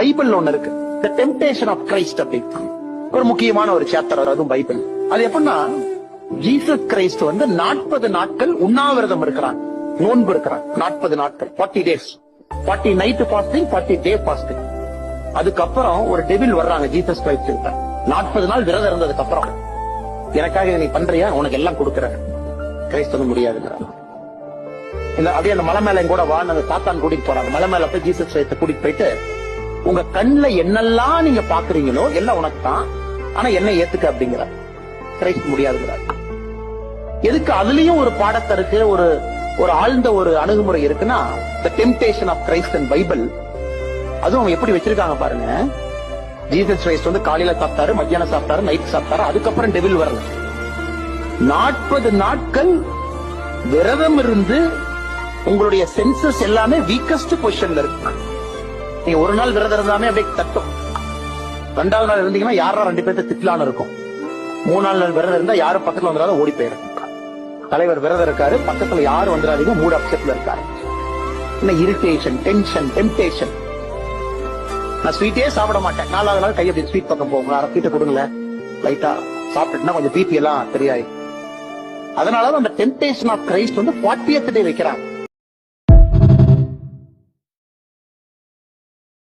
Bible ஒண்ணு இருக்கு, தி temptation of Christ அப்படின்னு ஒரு முக்கியமான ஒரு சாப்டர், அதுவும் பைபிள். அது எப்படின்னா, ஜீசஸ் கிரைஸ்ட் 40 நாட்கள் உண்ணாவிரதம் இருக்கிறாங்க, நோன்பு இருக்கிறாங்க. 40 நாட்கள், 40 days, 40 நைட் ஃபாஸ்டிங், 40 டே ஃபாஸ்டிங். அதுக்கப்புறம் ஒரு டெவில் வர்றாங்க ஜீசஸ் கிரைஸ்ட் கிட்ட. 40 நாள் விரதம் இருந்ததுக்கு அப்புறம், எனக்காக நீ பண்றியா, உனக்கு எல்லாம் கொடுக்கறேன். கிரைஸ்ட் முடியாதுங்கிறாங்க. அப்படியே அந்த மலை மேல கூட வா, அந்த சாத்தான் கூட்டிட்டு போறாங்க. மலை மேல போய் ஜீசஸ் கிரைஸ்ட கூட்டிட்டு போயிட்டு, உங்க கண்ணுல என்னெல்லாம் நீங்க பாக்குறீங்களோ எல்லாம் உனக்கு தான், ஆனா என்ன ஏத்துக்க அப்படிங்கிற. கிரைஸ்ட் முடியாதுங்கிறார். எதுக்கு? அதுலயும் ஒரு பாடத்தை இருக்கு, ஒரு ஆழ்ந்த ஒரு அணுகுமுறை இருக்குன்னா, the temptation of Christ and Bible. அதுவும் அவங்க எப்படி வச்சிருக்காங்க பாருங்க. ஜீசஸ் கிரைஸ்ட் காலையில சாப்பிட்டாரு, மத்தியானம் சாப்பிட்டாரு, நைட் சாப்பிட்டாரு, அதுக்கப்புறம் டெவில் வரல. 40 நாட்கள் விரதம் இருந்து உங்களுடைய சென்சஸ் எல்லாமே வீக்கஸ்ட் பொசிஷன்ல இருக்கு. நீங்க ஒரு நாள் விரதம் இருந்தாமே அப்படியே தட்டும். 2வது நாள் இருந்தீங்கன்னா யாரா 2 பேர்த்த திட்டலான்னு இருக்கும். 3 நாள் விரதம் இருந்தா யாரும் பக்கத்துல வந்துடாத ஓடி போயிடும். தலைவர் விரதம் இருக்காரு, பக்கத்துல யாரும் வந்துடாதீங்க, மூட் அப்செட்ல இருக்காரு. Irritation, tension, temptation. நான் ஸ்வீட்டே சாப்பிட மாட்டேன், 4வது நாள் கையை ஸ்வீட் பக்கம் போகும், 1/2 ஸ்வீட்டை கொடுங்களேன், லைட்டா சாப்பிட்டுனா கொஞ்சம் பிபி எல்லாம் தெரியாது. அதனால அந்த டெம்டேஷன் ஆஃப் கிரைஸ்ட் 40th டே வைக்கிறாங்க.